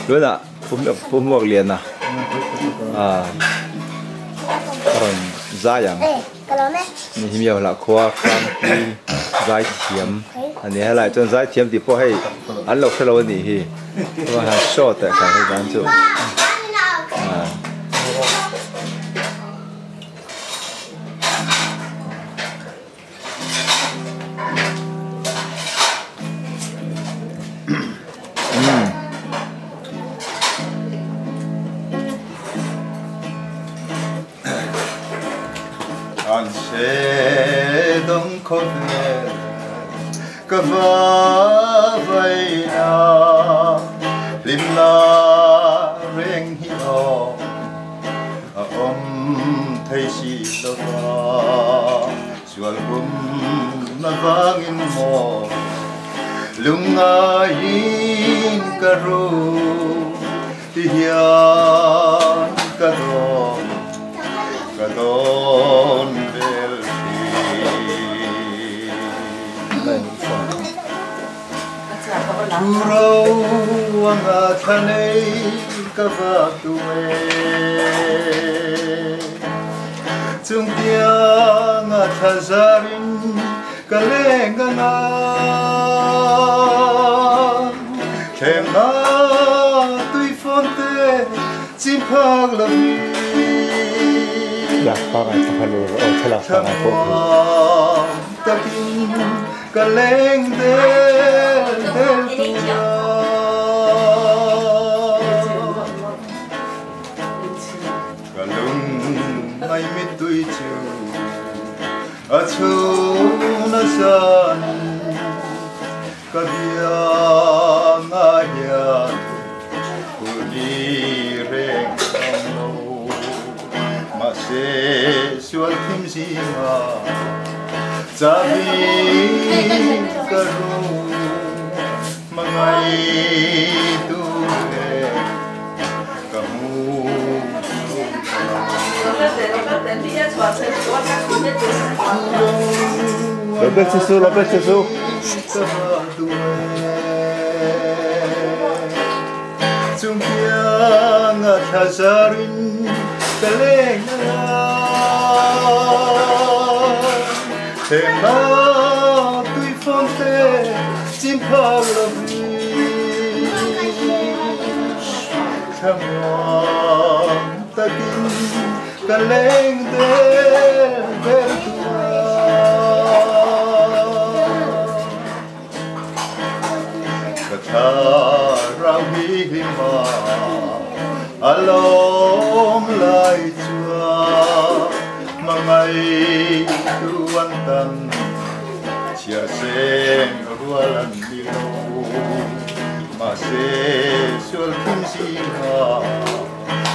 luôn à phun một liền à còn da yangนี่มีอะไรขวาข้างที่ใจเทียมอันนี้อะไรจนใจเทียมที่พอให้อันเราคือเราหนีที่ว่าหาชอบแต่การให้การจุอันเชดงคนเนก็ว่าไว้นาลิมลาเร่งหิออมไทยชีลกาชวนบุมมาฟังอินโมลุงอายินกะรูที่ยานกะโดKadon delfi Turau ang athanay kavatuwe Tungtiang athazarin kalenganan Tema tui fonte simpaglaviอยากฟังไอ้พะโล้โอ้ฉลาดฟังไอ้พวกตะกินกะเลงเดกะลุงไม่มิตุยจูอาชูนาซันกะเดียงอาเดียกุลีเรงSessual kimsima Sabi karu Mangay tule Kamu Lopez susu Sumpiang at hasarin Tema tui fonte simpaglavi Kamuang takin kaleng del tua Katarang hihima Alom lai chua Mangai tuan tan Chia sen rualan bilo Mase sual kimsinga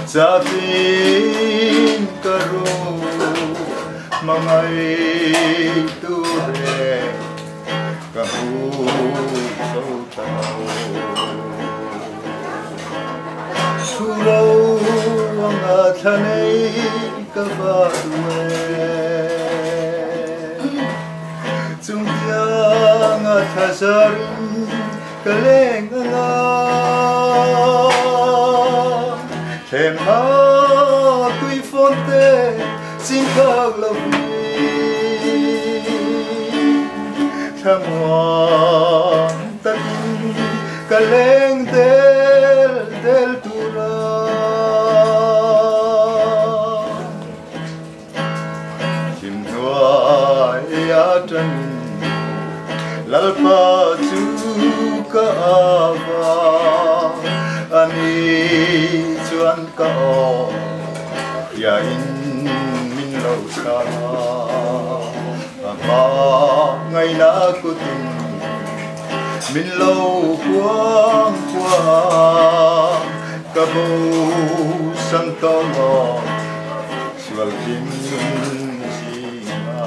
Sabin karu Mangai ture Kahu sautau Turau ang athanay kavatuwe Tungtiang at hasarin kalengalan Tema tui fonte simpaglavi Tamuang takin kaleng del tura Kimnuayatan lalpa tuka ava Ani chuan ka o yain min lo sana Ama ngay na kutin min lo quang quang Kabo santongo Sual kim sima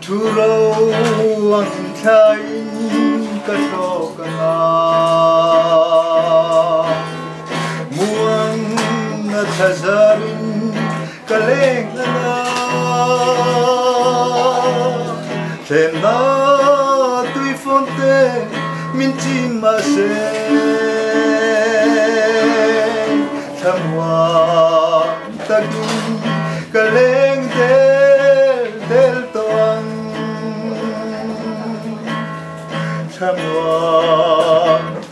Turau ang kain katokana Muang at hazarin kalengana Tema tui fonte min chi ma se thamwa takin kaleng del toang thamwa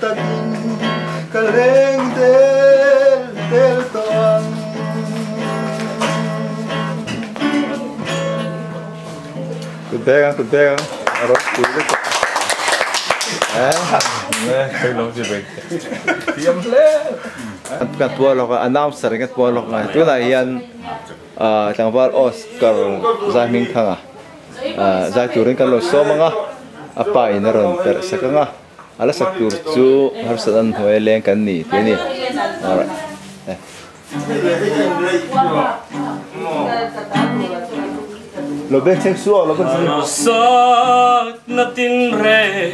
takin kaleng del toang good day rồi cuối đấy Cái lông gì vậy? Tiêm lên. Cái tua lộc announcer cái tua lộc này, tu này hiện chẳng phải Oscar giải minh thang giải turin kan lo so mga apa ina ron per sakanga ala sakur chu har sadan hoye leng kan ni te ni alright lo ben sexual lo ben sak na tin re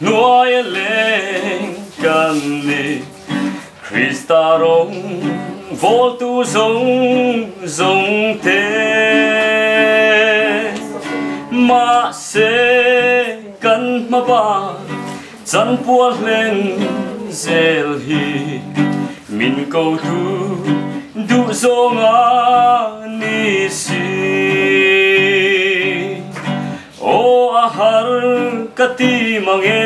nuaya leng kan ni Krista rong vol tu zong te ma se kan ma ba chan pual leng zel hi min ko tu du zong a ni si o a har kati mange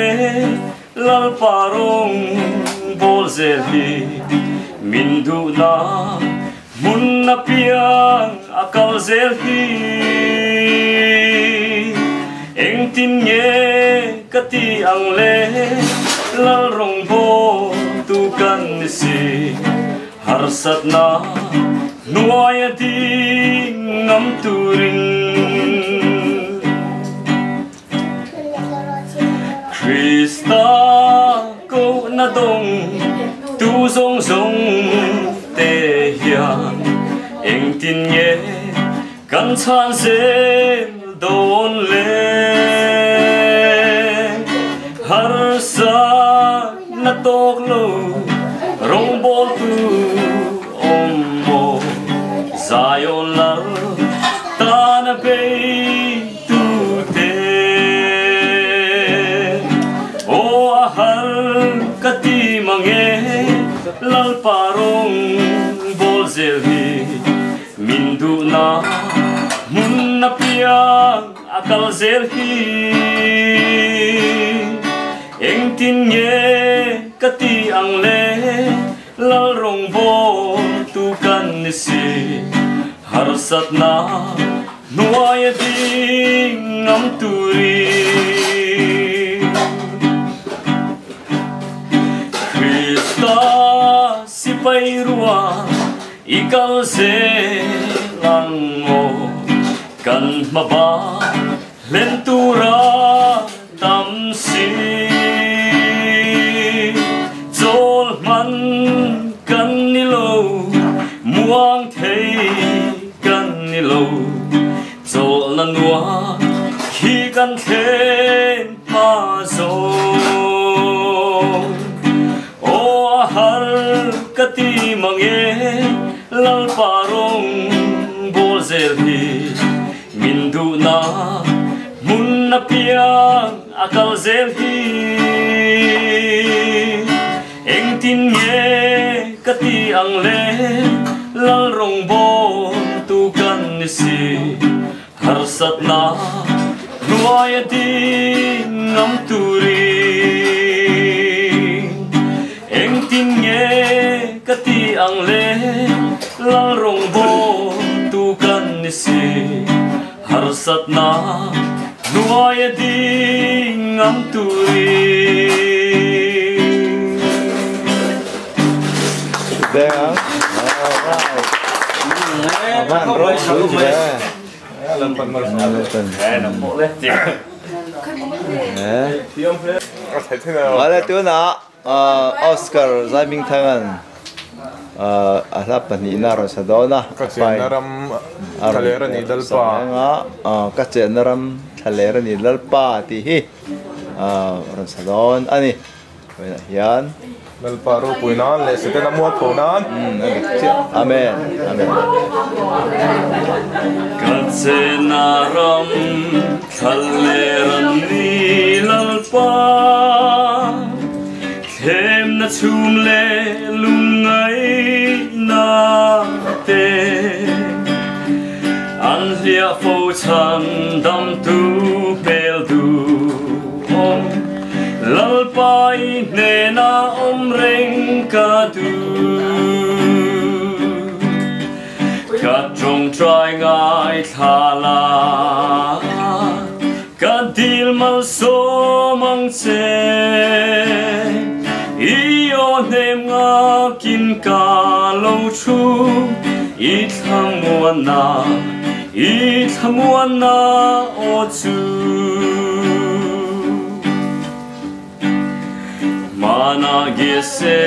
lal parong bol zel hi min du na mun na piang akal zel hi eng tin nge kati ang le lal rong bo tu kan si har sat na nuaya di ngam turing Krista ko na dong tu zong te hian eng tin nge kan chan zel don le har sa na tok lo rong bol tu om mo zayo lar ta na pe tu te o har kati mange lal parong bol zel hi min du na mun na piang akal zel hi eng tin nge kati ang le lal rong bol tu kan si har sat na nuaya ding ngam turi Krista si pairua ikal se lang mo kan maba lentura tam si zol man kan nilo muang thei kan nilo zol na nuwa khi kan khen ma zo o har kati mange lal parong bol zel hi min du na mun na piang akal zel hi eng tin nge kati ang le lal rong bol tu kan si har sat na nuaya ding ngam turi eng tin nge kati ang le lal rong bol tu kan si har sat na nuaya ding ngam turi there Aman rồi xuống về Lần phần mà nó bộ lên thấy thế nào? ở đây tôi nó Oscar giải minh thang à là bạn đi nào rồi sao đó na Các chuyện naram thalera ni dalpa. các chuyện naram thalera ni dalpa thì hi rồi sao đó anh vậy là hiền Dalpa ro puinan le sete namuat punan. amen amen Katsenaram kalleran nilalpa na chum le lung ngai na te an lia phô chan dam tu pel du om lal pai ne na om reng ka du ka trong trai ngai tha la ka dil mal so mang che io nem nga kin ka lo chu I tham na o chu mana ge se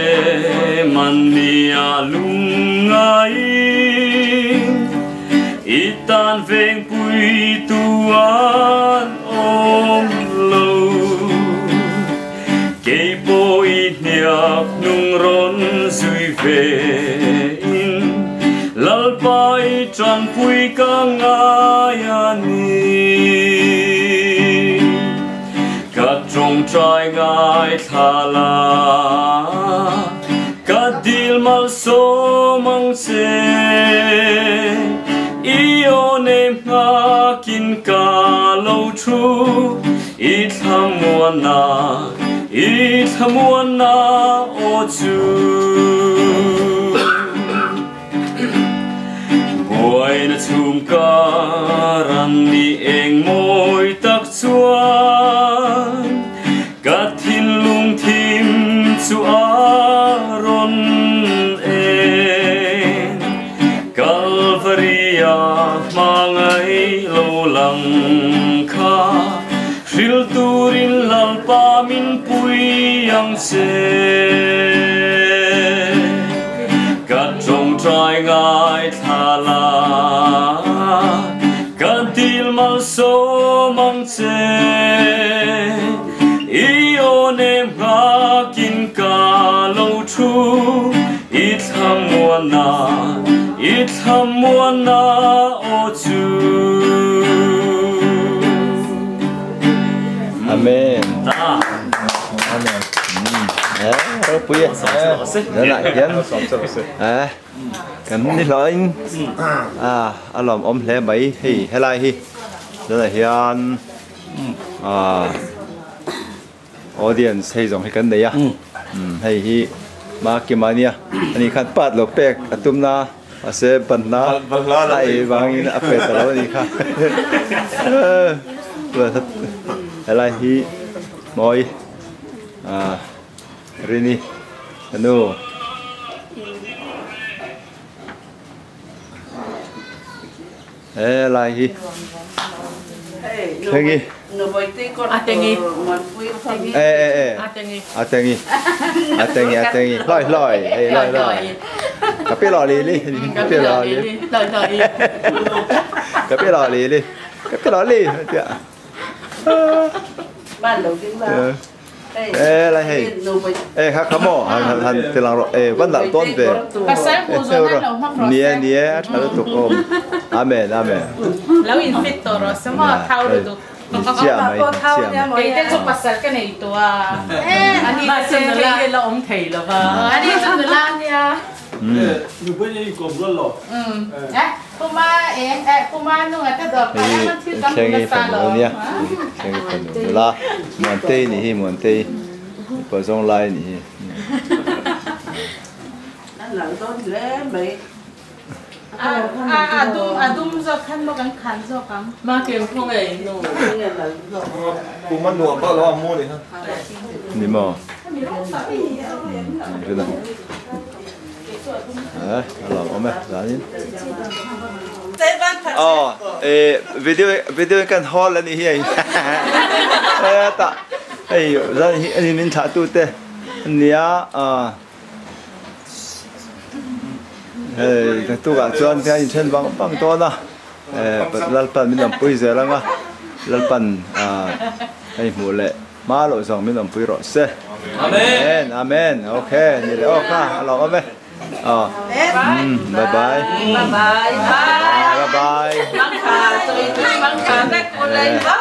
man nia lungai itan veng pui tuan om lo ke po I niak nung ron zui ve lal pai tran pui ka ngaya ni ka trong trai ngai tha la ka dil mal so mang se io nem nga kin ka lo chu I tham na o chu Boy na chum ka ran ni eng moi tak chuan ka thin lung thim chu aron en Calvaria mangai lo lang kha ril turin lal pa min pui yang se ka trong trai ngai tha la ka dil mal so mang che io nem nga kin ka lo chu I tham na o chu Amen. Amen. Pui đó lại hiến cái này là anh làm om lẽ mấy hi hay lại hi đó là hiến audience hay giống hay cái đấy hay hi mà cái mà nia anh ấy khăn bắt lộc bẹc atum na sẽ bận na lại vang in áp phê tao đi khá vừa thật hay lại hi mọi Rini, anu, lagi, tengi, atengi, loi, kapi loli li, ban đầu tiếng là lại hay, khác khám mỏ, han từ làng rồi, vẫn là tốt về, nia, thà là tục ôm, amen, Lalu invitor, semua tahu itu. Kita tu pasal kan itu ani sebenarnya lah om thầy lah ba. Ani sebenarnya. Rupanya ikut belum. Kuma nung ada dok. Changi phần nia, changi phần là muôn tây nhi muôn tây, bờ sông lai nhi. Anh làm tốt lẽ mấy. Adum zo kan mo kan kan zo kam. Ma kem phong ấy nô. Cũng mất nụ bao lâu mua đi ha. Đi mò. Cái này. Làm ôm ra đi. Video kan hall là đi hi. Ta. Ra hi mình thả tu te. Nia cái tu cả chọn thì anh trên bằng to đó, lalpan mình làm bưởi giờ lắm á, lalpan hay mua lệ, má lộ dòng mình làm bưởi rõ xe, amen, ok, như thế ok, lòng ơi, bye bye, Bang khà, tôi bang khà các con lên bye.